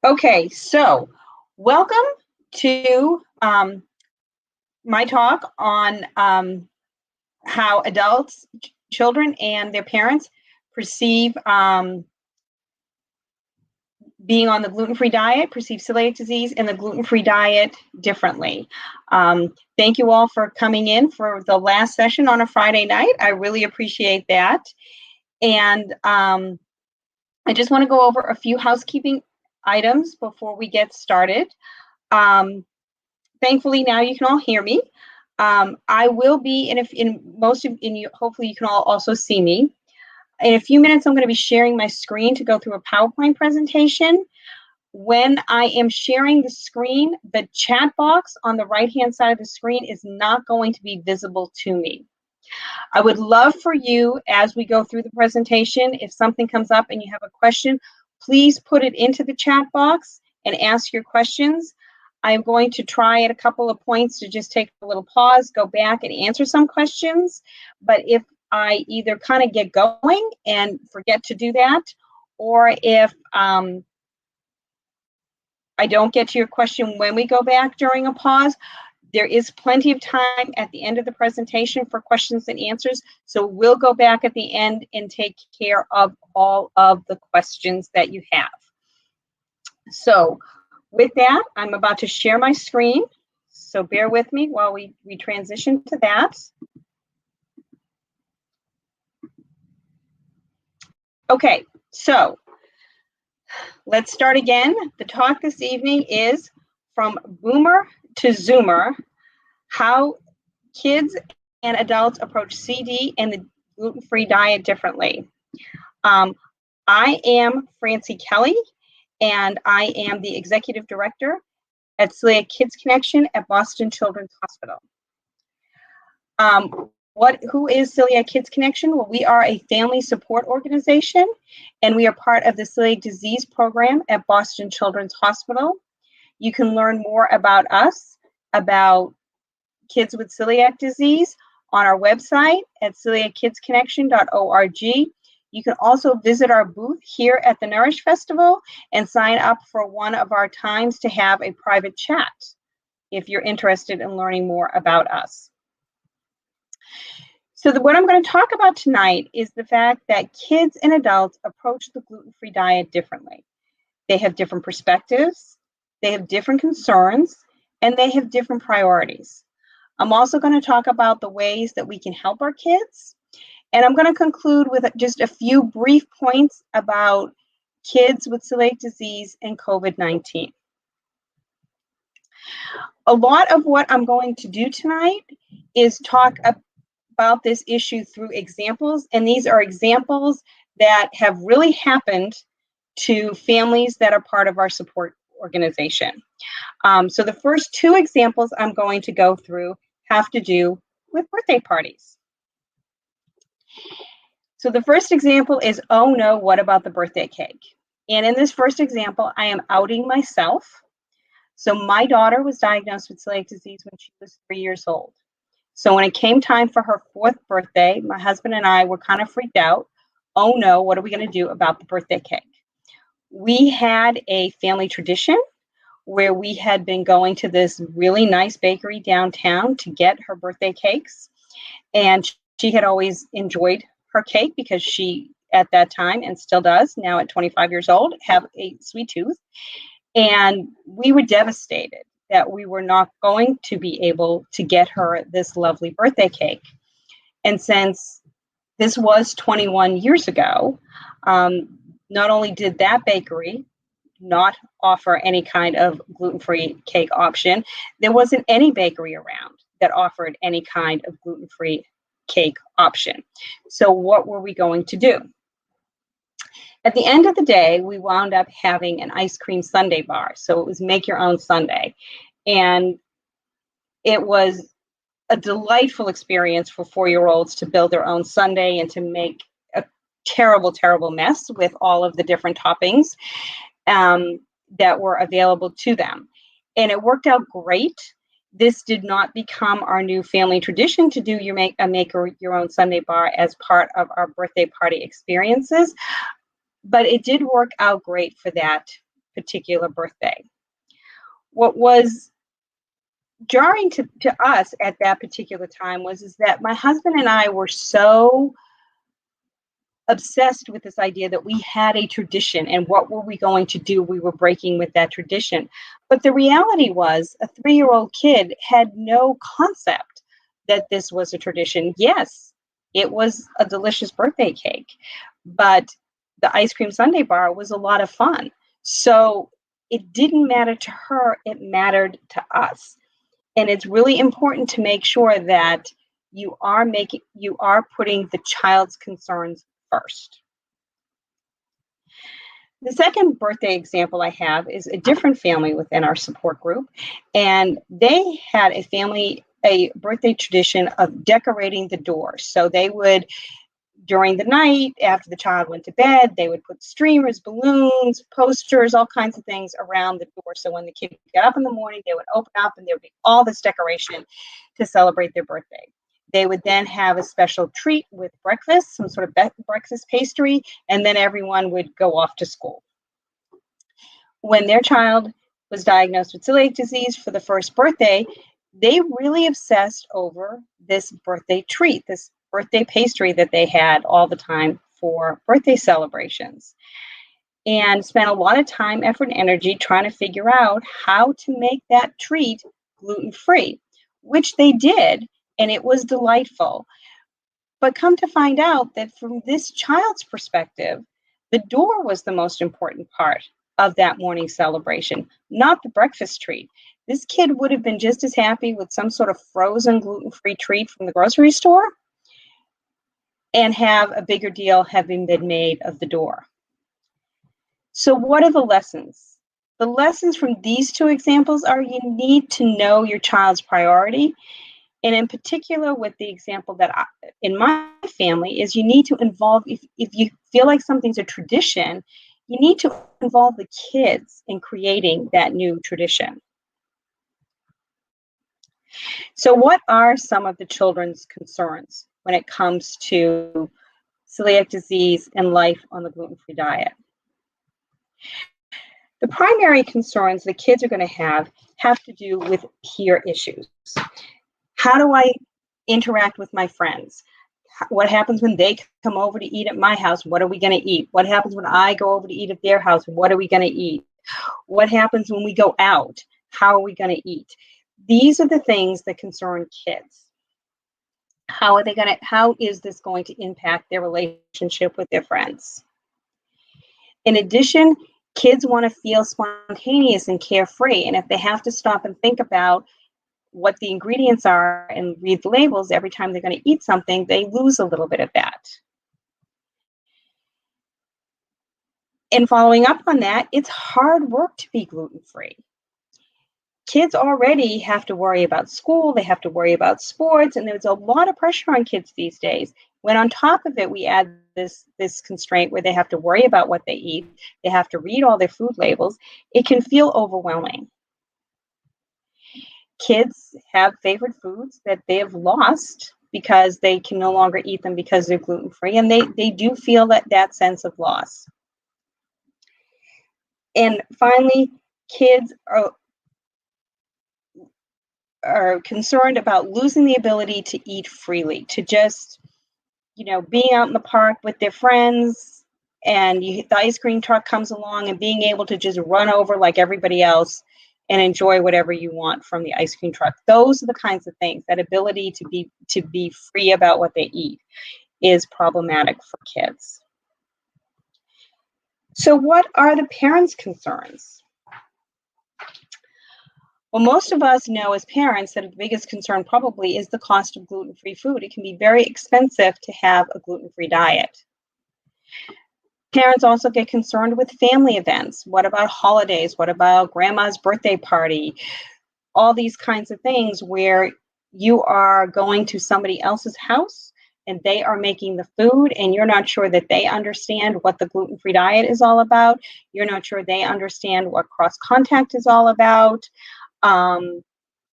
Okay, so welcome to my talk on how adults, children, and their parents perceive being on the gluten-free diet, perceive celiac disease and the gluten-free diet differently. Thank you all for coming in for the last session on a Friday night. I really appreciate that. And I just want to go over a few housekeeping items before we get started. Thankfully, now you can all hear me. I will be hopefully you can all also see me. In a few minutes, I'm going to be sharing my screen to go through a PowerPoint presentation. When I am sharing the screen, the chat box on the right-hand side of the screen is not going to be visible to me. I would love for you, as we go through the presentation, if something comes up and you have a question, please put it into the chat box and ask your questions. I'm going to try at a couple of points to just take a little pause, go back and answer some questions. But if I either kind of get going and forget to do that, or if I don't get to your question when we go back during a pause, there is plenty of time at the end of the presentation for questions and answers. So we'll go back at the end and take care of all of the questions that you have. So with that, I'm about to share my screen. So bear with me while we transition to that. Okay, so let's start again. The talk this evening is From Boomer to Zoomer, how kids and adults approach CD and the gluten-free diet differently. I am Francie Kelly, and I am the Executive Director at Celiac Kids Connection at Boston Children's Hospital. Who is Celiac Kids Connection? Well, we are a family support organization, and we are part of the celiac disease program at Boston Children's Hospital. You can learn more about us, about kids with celiac disease, on our website at celiackidsconnection.org. You can also visit our booth here at the Nourish Festival and sign up for one of our times to have a private chat if you're interested in learning more about us. So what I'm going to talk about tonight is the fact that kids and adults approach the gluten-free diet differently. They have different perspectives, they have different concerns, and they have different priorities. I'm also going to talk about the ways that we can help our kids. And I'm going to conclude with just a few brief points about kids with celiac disease and COVID-19. A lot of what I'm going to do tonight is talk about this issue through examples. And these are examples that have really happened to families that are part of our support organization. So the first two examples I'm going to go through have to do with birthday parties. So the first example is, oh no, what about the birthday cake? And in this first example, I am outing myself. So my daughter was diagnosed with celiac disease when she was 3 years old. So when it came time for her 4th birthday, my husband and I were kind of freaked out. Oh no, what are we going to do about the birthday cake? We had a family tradition where we had been going to this really nice bakery downtown to get her birthday cakes. And she had always enjoyed her cake because she, at that time, and still does, now at 25 years old, have a sweet tooth. And we were devastated that we were not going to be able to get her this lovely birthday cake. And since this was 21 years ago, not only did that bakery not offer any kind of gluten-free cake option, there wasn't any bakery around that offered any kind of gluten-free cake option. So what were we going to do? At the end of the day, we wound up having an ice cream sundae bar. So it was make your own sundae. And it was a delightful experience for 4-year-olds to build their own sundae and to make a terrible, terrible mess with all of the different toppings that were available to them. And it worked out great. This did not become our new family tradition to do make your own sundae bar as part of our birthday party experiences, but it did work out great for that particular birthday. What was jarring to us at that particular time is that my husband and I were so obsessed with this idea that we had a tradition and what were we going to do? We were breaking with that tradition. But the reality was a 3-year-old kid had no concept that this was a tradition. Yes, it was a delicious birthday cake, but the ice cream sundae bar was a lot of fun. So it didn't matter to her, it mattered to us. And it's really important to make sure that you are putting the child's concerns first. The second birthday example I have is a different family within our support group, and they had a birthday tradition of decorating the doors. So they would, during the night, after the child went to bed, they would put streamers, balloons, posters, all kinds of things around the door. So when the kid got up in the morning, they would open up and there would be all this decoration to celebrate their birthday. They would then have a special treat with breakfast, some sort of breakfast pastry, and then everyone would go off to school. When their child was diagnosed with celiac disease for the first birthday, they really obsessed over this birthday treat, this birthday pastry that they had all the time for birthday celebrations, and spent a lot of time, effort, and energy trying to figure out how to make that treat gluten-free, which they did, and it was delightful. But come to find out that from this child's perspective, the door was the most important part of that morning celebration, not the breakfast treat. This kid would have been just as happy with some sort of frozen gluten-free treat from the grocery store and have a bigger deal having been made of the door. So what are the lessons? The lessons from these two examples are you need to know your child's priority. And in particular with the example that in my family is you need to involve, if you feel like something's a tradition, you need to involve the kids in creating that new tradition. So what are some of the children's concerns when it comes to celiac disease and life on the gluten-free diet? The primary concerns the kids are going to have to do with peer issues. How do I interact with my friends? What happens when they come over to eat at my house? What are we going to eat? What happens when I go over to eat at their house? What are we going to eat? What happens when we go out? How are we going to eat? These are the things that concern kids. How is this going to impact their relationship with their friends? In addition, kids want to feel spontaneous and carefree. And if they have to stop and think about what the ingredients are and read the labels every time they're going to eat something, they lose a little bit of that. And following up on that, it's hard work to be gluten-free. Kids already have to worry about school, they have to worry about sports, and there's a lot of pressure on kids these days. When on top of it, we add this constraint where they have to worry about what they eat, they have to read all their food labels, it can feel overwhelming. Kids have favorite foods that they have lost because they can no longer eat them because they're gluten-free, and they do feel that sense of loss. And finally, kids are concerned about losing the ability to eat freely, to just, being out in the park with their friends and the ice cream truck comes along and being able to just run over like everybody else and enjoy whatever you want from the ice cream truck. Those are the kinds of things, that ability to be free about what they eat is problematic for kids. So what are the parents' concerns? Well, most of us know as parents that the biggest concern probably is the cost of gluten-free food. It can be very expensive to have a gluten-free diet. Parents also get concerned with family events. What about holidays? What about grandma's birthday party? All these kinds of things where you are going to somebody else's house and they are making the food and you're not sure that they understand what the gluten-free diet is all about. You're not sure they understand what cross-contact is all about.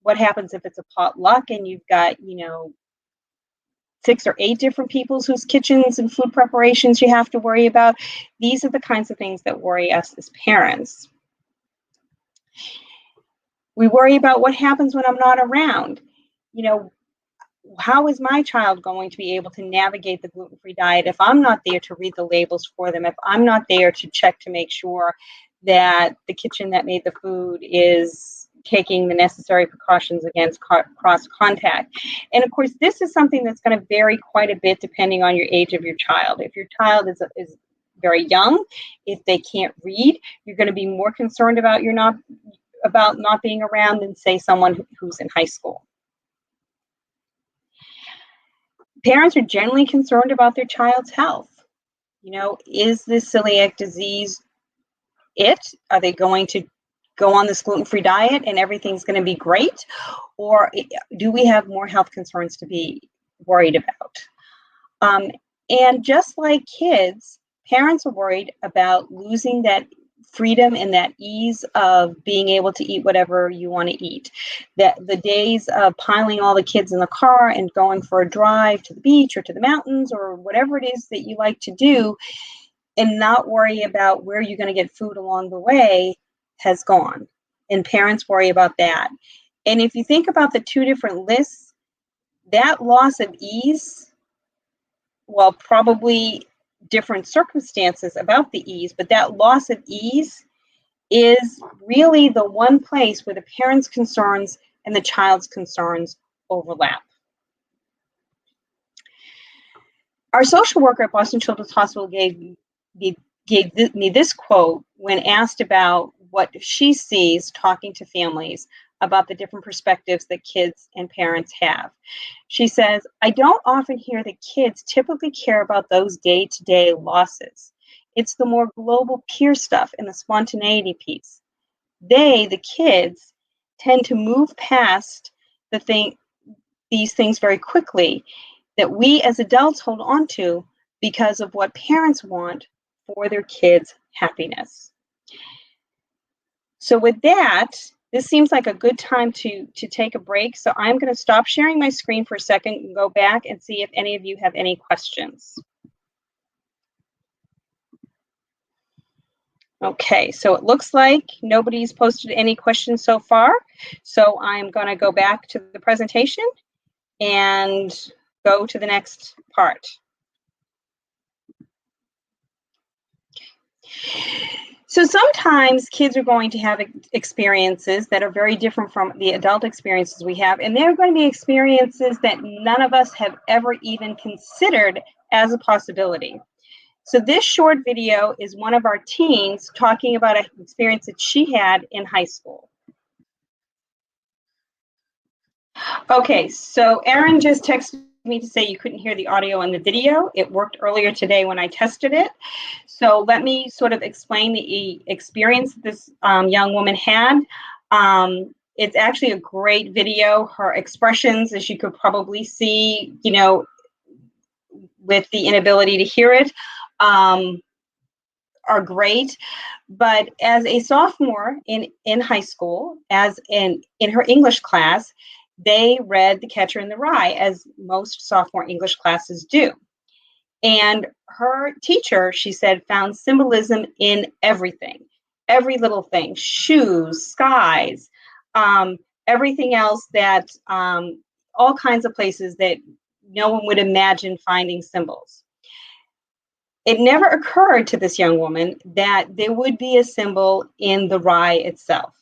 What happens if it's a potluck and you've got, 6 or 8 different people whose kitchens and food preparations you have to worry about? These are the kinds of things that worry us as parents. We worry about what happens when I'm not around. You know, how is my child going to be able to navigate the gluten-free diet if I'm not there to read the labels for them, if I'm not there to check to make sure that the kitchen that made the food is taking the necessary precautions against cross contact? And of course, this is something that's going to vary quite a bit depending on your age of your child. If your child is very young, if they can't read, you're going to be more concerned about not being around than, say, someone who's in high school. Parents are generally concerned about their child's health. You know, is this celiac disease it? Are they going to go on this gluten-free diet and everything's going to be great? Or do we have more health concerns to be worried about? And just like kids, parents are worried about losing that freedom and that ease of being able to eat whatever you want to eat. That the days of piling all the kids in the car and going for a drive to the beach or to the mountains or whatever it is that you like to do and not worry about where you're going to get food along the way has gone. And parents worry about that. And if you think about the two different lists, that loss of ease, well, probably different circumstances about the ease, but that loss of ease is really the one place where the parent's concerns and the child's concerns overlap. Our social worker at Boston Children's Hospital gave me this quote when asked about what she sees talking to families about the different perspectives that kids and parents have. She says, "I don't often hear that kids typically care about those day-to-day losses. It's the more global peer stuff and the spontaneity piece. The kids, tend to move past these things very quickly that we as adults hold on to because of what parents want for their kids' happiness." So with that, this seems like a good time to take a break. So I'm going to stop sharing my screen for a second and go back and see if any of you have any questions. Okay, so it looks like nobody's posted any questions so far. So I'm going to go back to the presentation and go to the next part. So sometimes kids are going to have experiences that are very different from the adult experiences we have, and they're going to be experiences that none of us have ever even considered as a possibility. So this short video is one of our teens talking about an experience that she had in high school. Okay, so Erin just texted me to say you couldn't hear the audio and the video. It worked earlier today when I tested it. So let me sort of explain the experience this young woman had. It's actually a great video. Her expressions, as you could probably see, you know, with the inability to hear it, are great. But as a sophomore in high school, as in her English class, they read The Catcher in the Rye, as most sophomore English classes do. And her teacher, she said, found symbolism in everything, every little thing, shoes, skies, everything else that, all kinds of places that no one would imagine finding symbols. It never occurred to this young woman that there would be a symbol in the rye itself.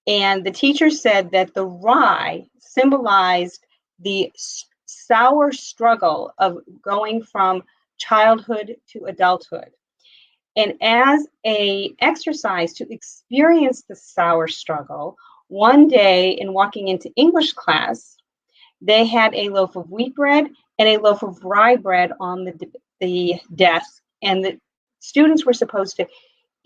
And the teacher said that the rye symbolized the sour struggle of going from childhood to adulthood. And as an exercise to experience the sour struggle, one day in walking into English class, they had a loaf of wheat bread and a loaf of rye bread on the desk, and the students were supposed to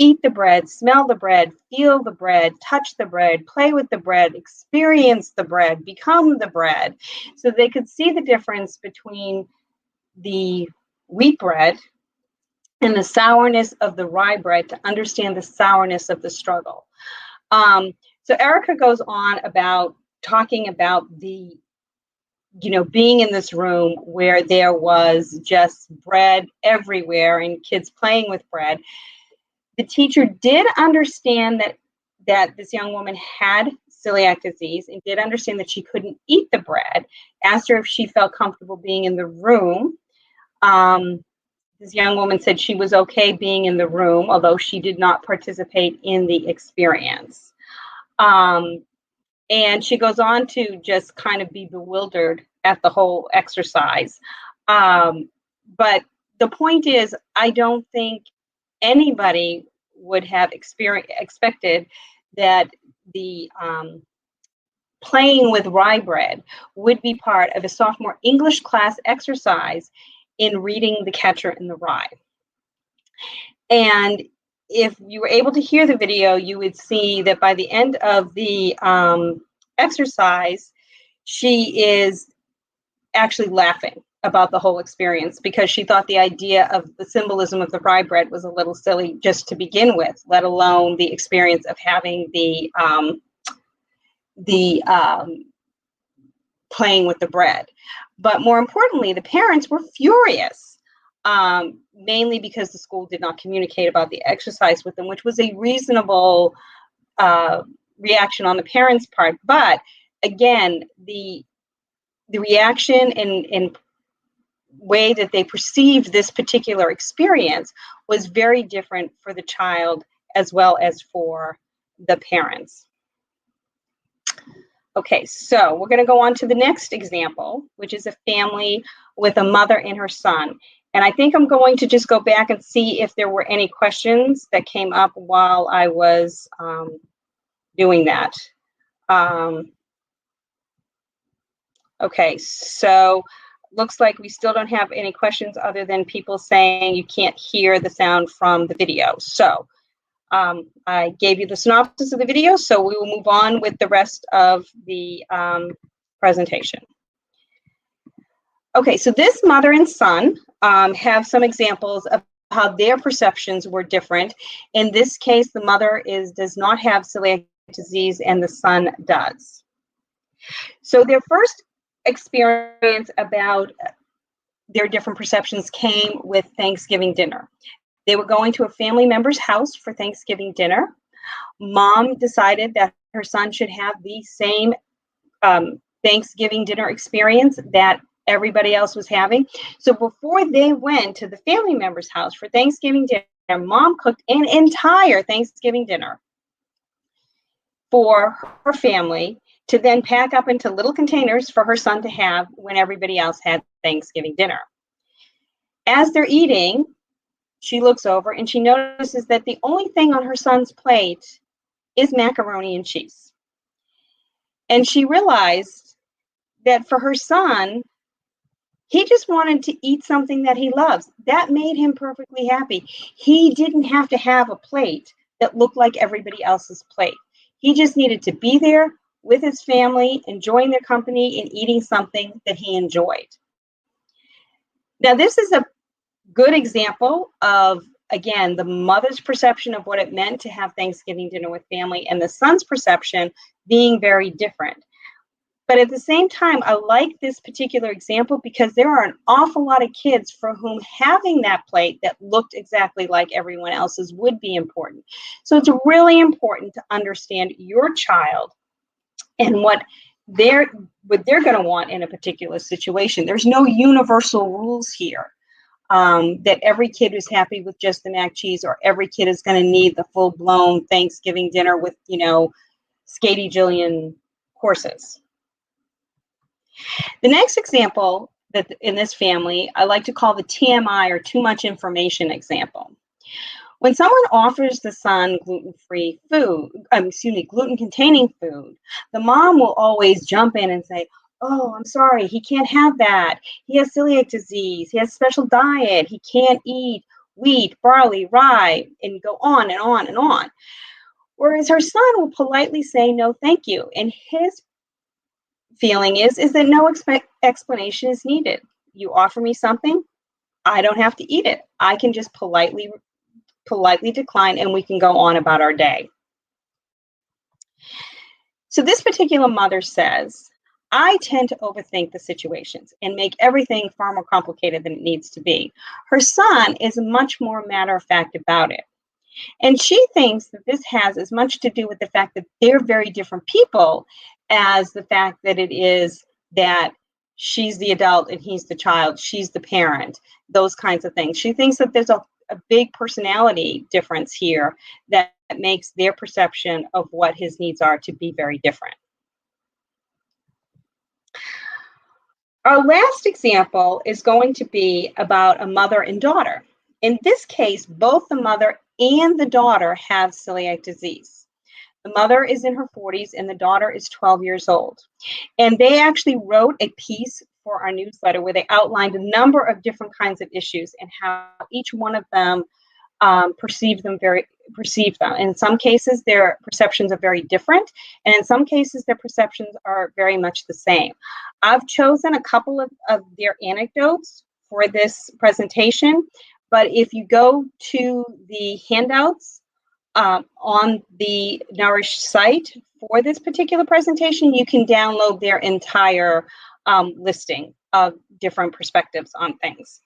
eat the bread, smell the bread, feel the bread, touch the bread, play with the bread, experience the bread, become the bread. So they could see the difference between the wheat bread and the sourness of the rye bread to understand the sourness of the struggle. So Erica goes on about talking about the, you know, being in this room where there was just bread everywhere and kids playing with bread. The teacher did understand that that this young woman had celiac disease and did understand that she couldn't eat the bread, asked her if she felt comfortable being in the room. This young woman said she was okay being in the room, although she did not participate in the experience. And she goes on to just kind of be bewildered at the whole exercise. But the point is, I don't think anybody would have expected that the playing with rye bread would be part of a sophomore English class exercise in reading The Catcher in the Rye. And if you were able to hear the video, you would see that by the end of the exercise, she is actually laughing about the whole experience because she thought the idea of the symbolism of the rye bread was a little silly just to begin with, let alone the experience of having the playing with the bread. But more importantly, the parents were furious, mainly because the school did not communicate about the exercise with them, which was a reasonable reaction on the parents' part. But again, the reaction and way that they perceived this particular experience was very different for the child as well as for the parents. Okay, so we're going to go on to the next example, which is a family with a mother and her son. And I think I'm going to just go back and see if there were any questions that came up while I was doing that. Okay, so looks like we still don't have any questions other than people saying you can't hear the sound from the video. So I gave you the synopsis of the video, so we will move on with the rest of the presentation. Okay, so this mother and son have some examples of how their perceptions were different. In this case, the mother does not have celiac disease and the son does. So their first experience about their different perceptions came with Thanksgiving dinner. They were going to a family member's house for Thanksgiving dinner. Mom decided that her son should have the same Thanksgiving dinner experience that everybody else was having. So before they went to the family member's house for Thanksgiving dinner, Mom cooked an entire Thanksgiving dinner for her family to then pack up into little containers for her son to have when everybody else had Thanksgiving dinner. As they're eating, she looks over and she notices that the only thing on her son's plate is macaroni and cheese. And she realized that for her son, he just wanted to eat something that he loves. That made him perfectly happy. He didn't have to have a plate that looked like everybody else's plate. He just needed to be there with his family, enjoying their company and eating something that he enjoyed. Now, this is a good example of, again, the mother's perception of what it meant to have Thanksgiving dinner with family and the son's perception being very different. But at the same time, I like this particular example because there are an awful lot of kids for whom having that plate that looked exactly like everyone else's would be important. So it's really important to understand your child and what they're going to want in a particular situation. There's no universal rules here. That every kid is happy with just the mac cheese, or every kid is going to need the full-blown Thanksgiving dinner with, skaty-jillion courses. The next example that in this family, I like to call the TMI, or too much information example. When someone offers the son gluten-free food, gluten-containing food, the mom will always jump in and say, "Oh, I'm sorry, he can't have that. He has celiac disease. He has a special diet. He can't eat wheat, barley, rye," and go on and on and on. Whereas her son will politely say, "No, thank you." And his feeling is that no explanation is needed. You offer me something, I don't have to eat it. I can just politely decline and we can go on about our day. So this particular mother says, "I tend to overthink the situations and make everything far more complicated than it needs to be." Her son is much more matter of fact about it. And she thinks that this has as much to do with the fact that they're very different people as the fact that it is that she's the adult and he's the child, she's the parent, those kinds of things. She thinks that there's a big personality difference here that makes their perception of what his needs are to be very different. Our last example is going to be about a mother and daughter. In this case, both the mother and the daughter have celiac disease. The mother is in her 40s and the daughter is 12 years old. And they actually wrote a piece for our newsletter where they outlined a number of different kinds of issues and how each one of them perceive them. In some cases, their perceptions are very different, and in some cases, their perceptions are very much the same. I've chosen a couple of their anecdotes for this presentation, but if you go to the handouts on the Nourish site for this particular presentation, you can download their entire listing of different perspectives on things.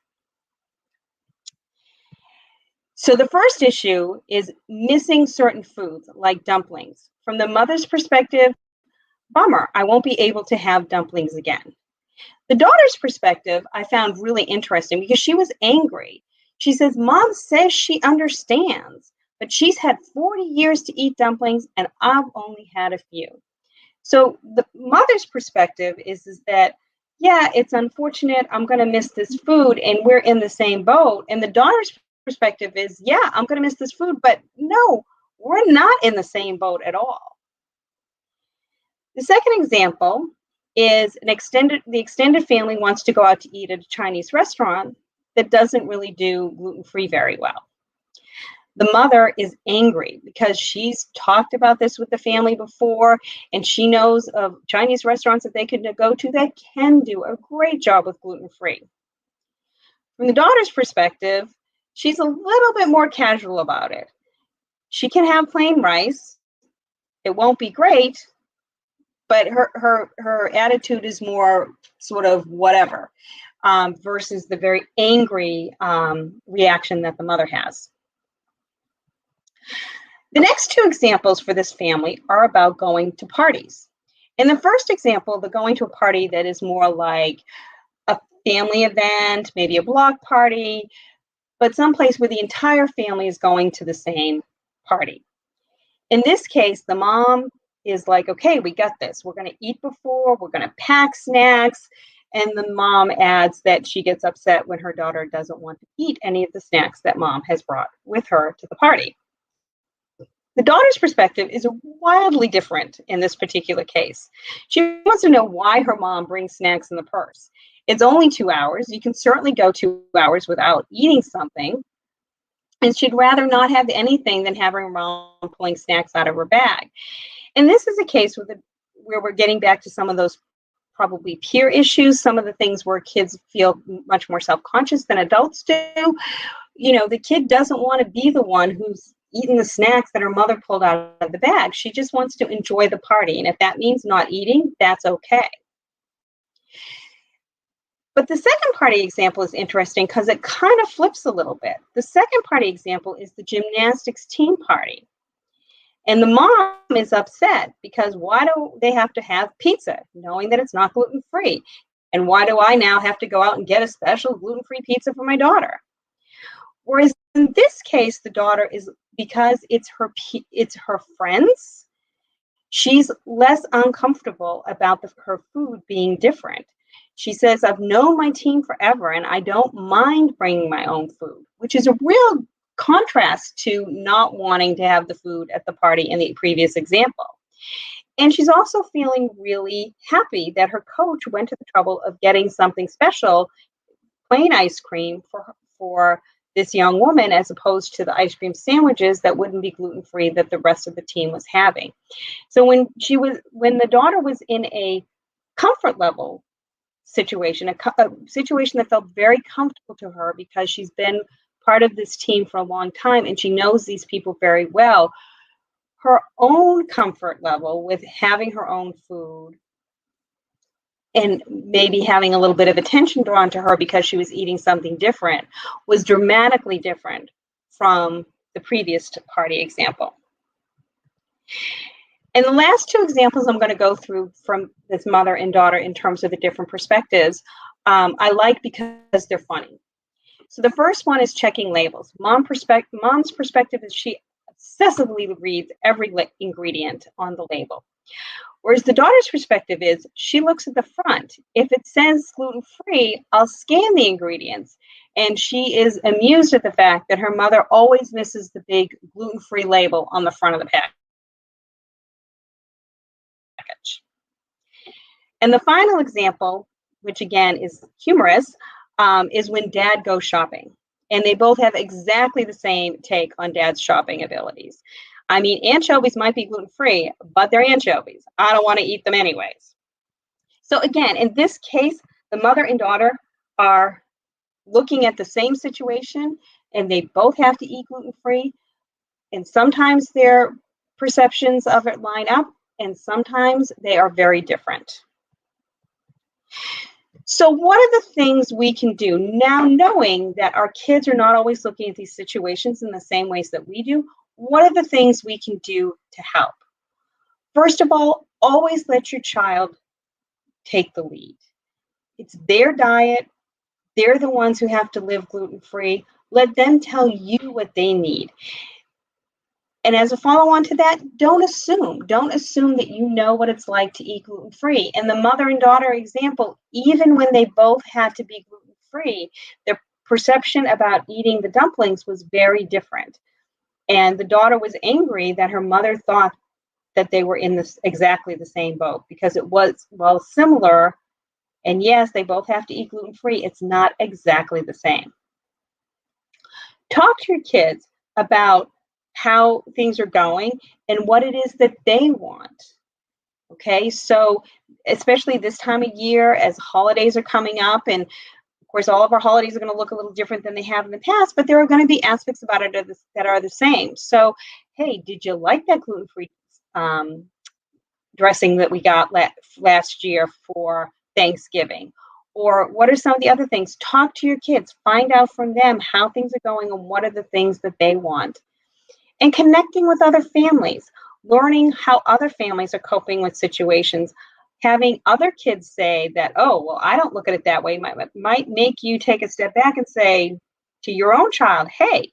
So the first issue is missing certain foods like dumplings. From the mother's perspective, bummer, I won't be able to have dumplings again. The daughter's perspective I found really interesting because she was angry. She says, Mom says she understands, but she's had 40 years to eat dumplings and I've only had a few. So the mother's perspective is that, yeah, it's unfortunate, I'm going to miss this food and we're in the same boat. And the daughter's perspective is, yeah, I'm going to miss this food, but no, we're not in the same boat at all. The second example is the extended family wants to go out to eat at a Chinese restaurant that doesn't really do gluten-free very well. The mother is angry because she's talked about this with the family before, and she knows of Chinese restaurants that they could go to that can do a great job with gluten-free. From the daughter's perspective, she's a little bit more casual about it. She can have plain rice. It won't be great, but her attitude is more sort of whatever, versus the very angry reaction that the mother has. The next two examples for this family are about going to parties. In the first example, the going to a party that is more like a family event, maybe a block party, but someplace where the entire family is going to the same party. In this case, the mom is like, okay, we got this. We're going to eat before, we're going to pack snacks. And the mom adds that she gets upset when her daughter doesn't want to eat any of the snacks that mom has brought with her to the party. The daughter's perspective is wildly different in this particular case. She wants to know why her mom brings snacks in the purse. It's only 2 hours. You can certainly go 2 hours without eating something. And she'd rather not have anything than have her mom pulling snacks out of her bag. And this is a case where we're getting back to some of those probably peer issues, some of the things where kids feel much more self-conscious than adults do. You know, the kid doesn't want to be the one who's eating the snacks that her mother pulled out of the bag. She just wants to enjoy the party. And if that means not eating, that's okay. But the second party example is interesting because it kind of flips a little bit. The second party example is the gymnastics team party. And the mom is upset because why do they have to have pizza knowing that it's not gluten-free? And why do I now have to go out and get a special gluten-free pizza for my daughter? Whereas in this case, the daughter is, because it's her friends, she's less uncomfortable about her food being different. She says, I've known my team forever and I don't mind bringing my own food, which is a real contrast to not wanting to have the food at the party in the previous example. And she's also feeling really happy that her coach went to the trouble of getting something special, plain ice cream for this young woman, as opposed to the ice cream sandwiches that wouldn't be gluten-free that the rest of the team was having. So when the daughter was in a comfort level situation, a situation that felt very comfortable to her because she's been part of this team for a long time and she knows these people very well, her own comfort level with having her own food and maybe having a little bit of attention drawn to her because she was eating something different was dramatically different from the previous party example. And the last two examples I'm going to go through from this mother and daughter in terms of the different perspectives, I like because they're funny. So the first one is checking labels. Mom's perspective is she obsessively reads every ingredient on the label. Whereas the daughter's perspective is she looks at the front. If it says gluten-free, I'll scan the ingredients. And she is amused at the fact that her mother always misses the big gluten-free label on the front of the package. And the final example, which again is humorous, is when dad goes shopping. And they both have exactly the same take on dad's shopping abilities. I mean, anchovies might be gluten-free, but they're anchovies. I don't want to eat them anyways. So again, in this case, the mother and daughter are looking at the same situation, and they both have to eat gluten-free. And sometimes their perceptions of it line up, and sometimes they are very different. So what are the things we can do now, knowing that our kids are not always looking at these situations in the same ways that we do? What are the things we can do to help? First of all, always let your child take the lead. It's their diet. They're the ones who have to live gluten-free. Let them tell you what they need. And as a follow-on to that, don't assume that you know what it's like to eat gluten-free. And the mother and daughter example, even when they both had to be gluten-free, their perception about eating the dumplings was very different. And the daughter was angry that her mother thought that they were in this exactly the same boat, because it was, well, similar. And yes, they both have to eat gluten-free. It's not exactly the same. Talk to your kids about how things are going and what it is that they want. Okay, so especially this time of year as holidays are coming up, and of course all of our holidays are going to look a little different than they have in the past, but there are going to be aspects about it that are the same. So, hey, did you like that gluten-free dressing that we got last year for Thanksgiving? Or what are some of the other things? Talk to your kids, find out from them how things are going and what are the things that they want. And connecting with other families, learning how other families are coping with situations, having other kids say that, oh, well, I don't look at it that way, might make you take a step back and say to your own child, hey,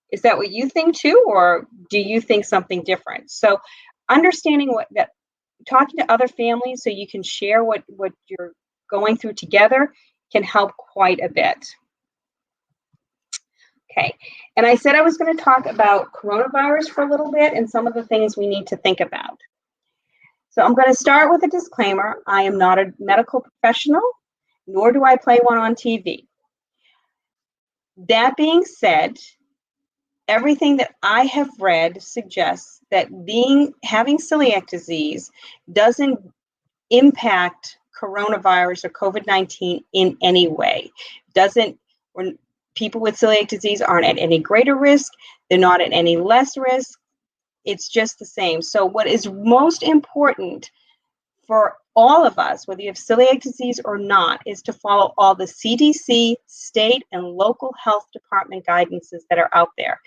is that what you think too? Or do you think something different? So understanding talking to other families so you can share what you're going through together can help quite a bit. Okay, and I said I was going to talk about coronavirus for a little bit and some of the things we need to think about. So I'm going to start with a disclaimer. I am not a medical professional, nor do I play one on TV. That being said, everything that I have read suggests that having celiac disease doesn't impact coronavirus or COVID-19 in any way. People with celiac disease aren't at any greater risk. They're not at any less risk. It's just the same. So what is most important for all of us, whether you have celiac disease or not, is to follow all the CDC, state, and local health department guidances that are out there.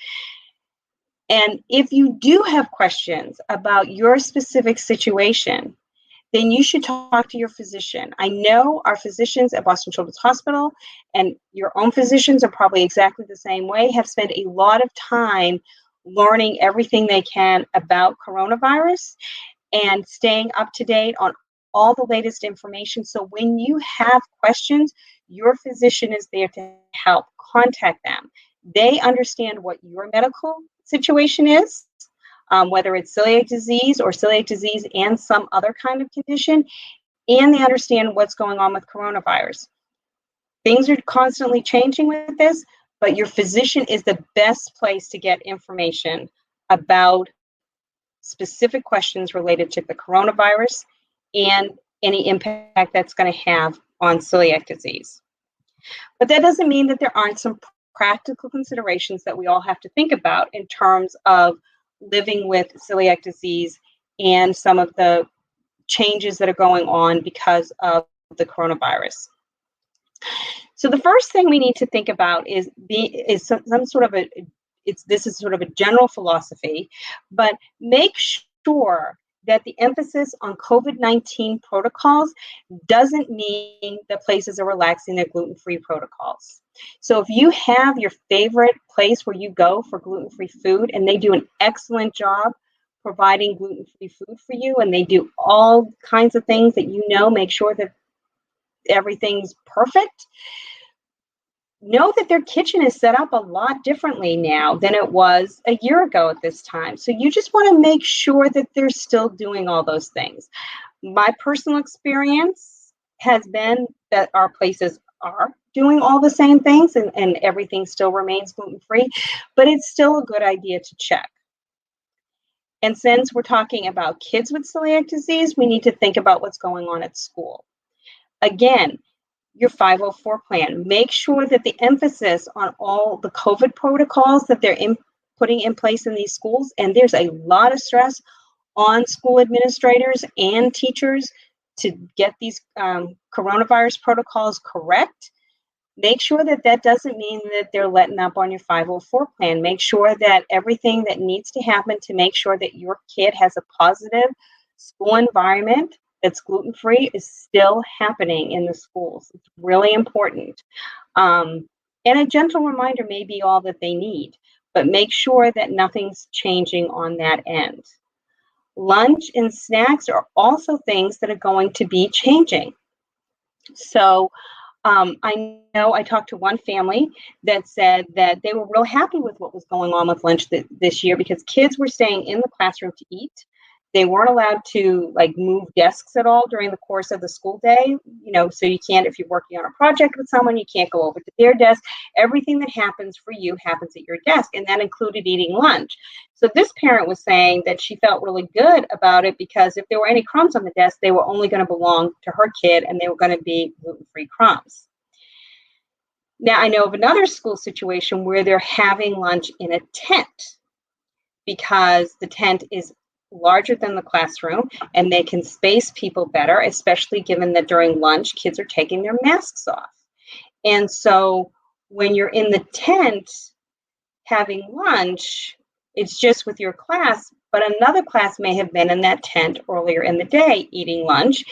And if you do have questions about your specific situation, then you should talk to your physician. I know our physicians at Boston Children's Hospital, and your own physicians are probably exactly the same way, have spent a lot of time learning everything they can about coronavirus and staying up to date on all the latest information. So when you have questions, your physician is there to help. Contact them. They understand what your medical situation is, whether it's celiac disease or celiac disease and some other kind of condition, and they understand what's going on with coronavirus. Things are constantly changing with this, but your physician is the best place to get information about specific questions related to the coronavirus and any impact that's going to have on celiac disease. But that doesn't mean that there aren't some practical considerations that we all have to think about in terms of living with celiac disease and some of the changes that are going on because of the coronavirus. So the first thing we need to think about is some sort of this is sort of a general philosophy, but make sure that the emphasis on COVID-19 protocols doesn't mean that places are relaxing their gluten-free protocols. So if you have your favorite place where you go for gluten-free food and they do an excellent job providing gluten-free food for you, and they do all kinds of things that make sure that everything's perfect, know that their kitchen is set up a lot differently now than it was a year ago at this time. So you just want to make sure that they're still doing all those things. My personal experience has been that our places are doing all the same things, and everything still remains gluten-free, but it's still a good idea to check. And since we're talking about kids with celiac disease, we need to think about what's going on at school. Again, your 504 plan. Make sure that the emphasis on all the COVID protocols that they're putting in place in these schools, and there's a lot of stress on school administrators and teachers to get these coronavirus protocols correct. Make sure that that doesn't mean that they're letting up on your 504 plan. Make sure that everything that needs to happen to make sure that your kid has a positive school environment that's gluten-free is still happening in the schools. It's really important. And a gentle reminder may be all that they need, but make sure that nothing's changing on that end. Lunch and snacks are also things that are going to be changing. So I know I talked to one family that said that they were real happy with what was going on with lunch this year because kids were staying in the classroom to eat. They weren't allowed to move desks at all during the course of the school day. So you can't, if you're working on a project with someone, you can't go over to their desk. Everything that happens for you happens at your desk, and that included eating lunch. So this parent was saying that she felt really good about it because if there were any crumbs on the desk, they were only going to belong to her kid and they were going to be gluten-free crumbs. Now, I know of another school situation where they're having lunch in a tent because the tent is larger than the classroom and they can space people better, especially given that during lunch, kids are taking their masks off. And so when you're in the tent having lunch, it's just with your class, but another class may have been in that tent earlier in the day eating lunch.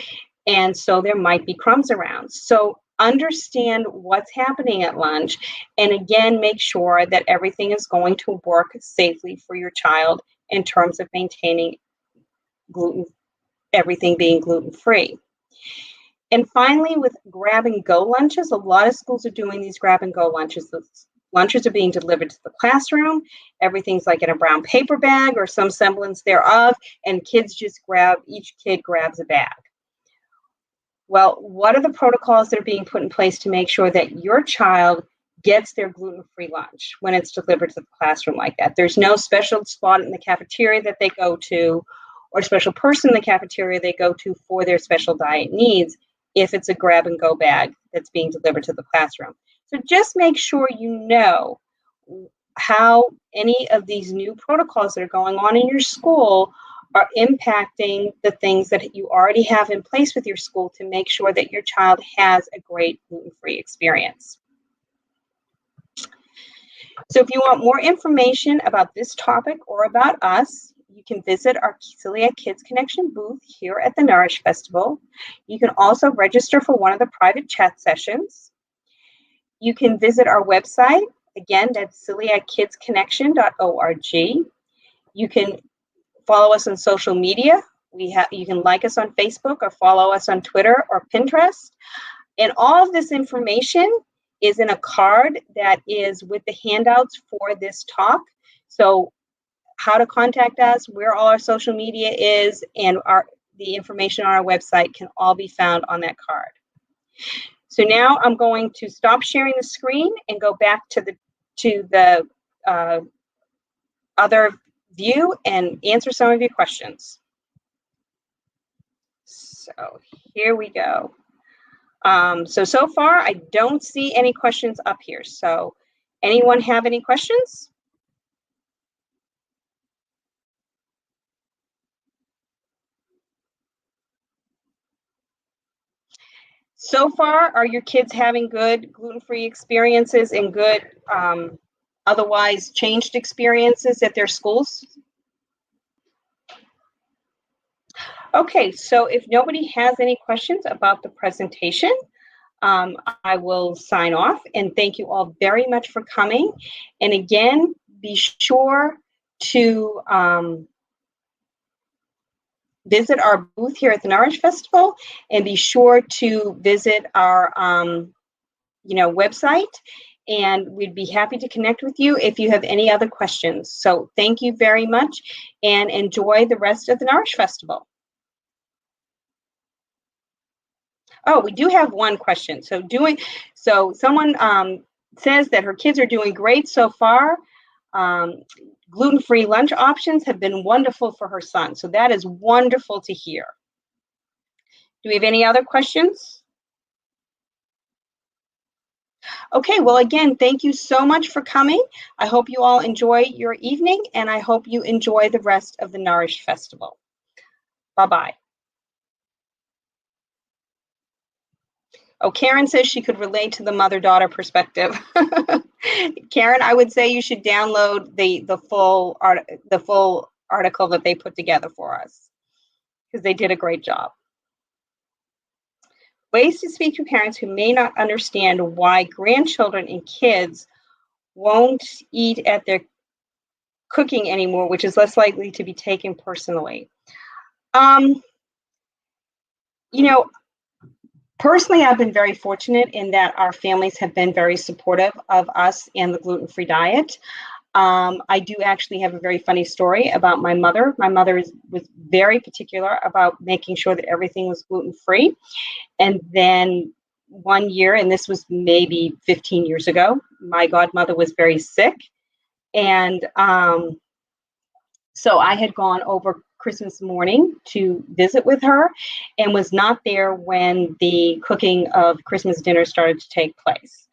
And so there might be crumbs around. So understand what's happening at lunch. And again, make sure that everything is going to work safely for your child in terms of maintaining everything being gluten-free. And finally, with grab-and-go lunches, a lot of schools are doing these grab-and-go lunches. The lunches are being delivered to the classroom. Everything's in a brown paper bag or some semblance thereof, and each kid grabs a bag. Well, what are the protocols that are being put in place to make sure that your child gets their gluten-free lunch when it's delivered to the classroom like that? There's no special spot in the cafeteria that they go to or special person in the cafeteria they go to for their special diet needs if it's a grab-and-go bag that's being delivered to the classroom. So just make sure you know how any of these new protocols that are going on in your school are impacting the things that you already have in place with your school to make sure that your child has a great gluten-free experience. So if you want more information about this topic or about us, you can visit our Celiac Kids Connection booth here at the Nourish Festival. You can also register for one of the private chat sessions. You can visit our website. Again, that's celiackidsconnection.org. You can follow us on social media. You can like us on Facebook or follow us on Twitter or Pinterest. And all of this information is in a card that is with the handouts for this talk. So how to contact us, where all our social media is, and the information on our website can all be found on that card. So now I'm going to stop sharing the screen and go back to the other view and answer some of your questions. So here we go. So far, I don't see any questions up here. So anyone have any questions? So far, are your kids having good gluten-free experiences and good otherwise changed experiences at their schools? Okay, so if nobody has any questions about the presentation, I will sign off and thank you all very much for coming. And again, be sure to visit our booth here at the Nourish Festival, and be sure to visit our website, and we'd be happy to connect with you if you have any other questions. So thank you very much and enjoy the rest of the Nourish Festival. Oh, we do have one question. So someone says that her kids are doing great so far. Gluten-free lunch options have been wonderful for her son. So that is wonderful to hear. Do we have any other questions? Okay, well, again, thank you so much for coming. I hope you all enjoy your evening, and I hope you enjoy the rest of the Nourish Festival. Bye-bye. Oh, Karen says she could relate to the mother-daughter perspective. Karen, I would say you should download the full article that they put together for us, because they did a great job. Ways to speak to parents who may not understand why grandchildren and kids won't eat at their cooking anymore, which is less likely to be taken personally. Personally, I've been very fortunate in that our families have been very supportive of us and the gluten-free diet. I do actually have a very funny story about my mother. My mother was very particular about making sure that everything was gluten-free. And then one year, and this was maybe 15 years ago, my godmother was very sick. And so I had gone over Christmas morning to visit with her and was not there when the cooking of Christmas dinner started to take place.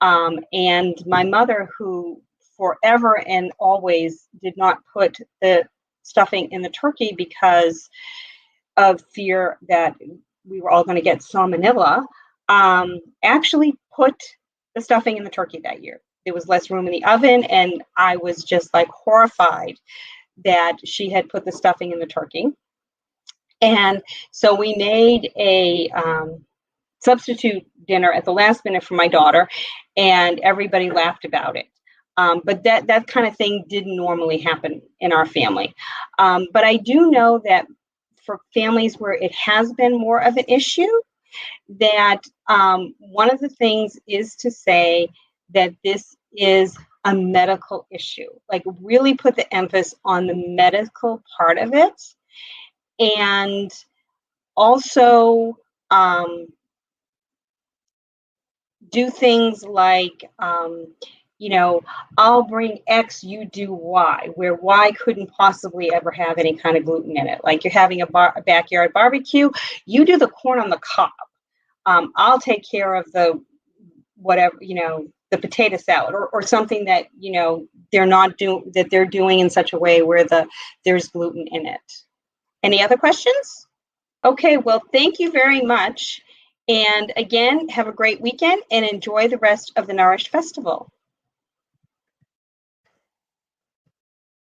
And my mother, who forever and always did not put the stuffing in the turkey because of fear that we were all going to get salmonella, actually put the stuffing in the turkey that year. There was less room in the oven, and I was just like horrified that she had put the stuffing in the turkey. And so we made a substitute dinner at the last minute for my daughter, and everybody laughed about it. But that kind of thing didn't normally happen in our family. But I do know that for families where it has been more of an issue, that one of the things is to say that this is a medical issue. Like, really put the emphasis on the medical part of it. And also do things like, I'll bring X, you do Y, where Y couldn't possibly ever have any kind of gluten in it. Like, you're having a backyard barbecue, you do the corn on the cob. I'll take care of the whatever, the potato salad or something that, they're doing in such a way where there's gluten in it. Any other questions? Okay, well, thank you very much. And again, have a great weekend and enjoy the rest of the Nourish Festival.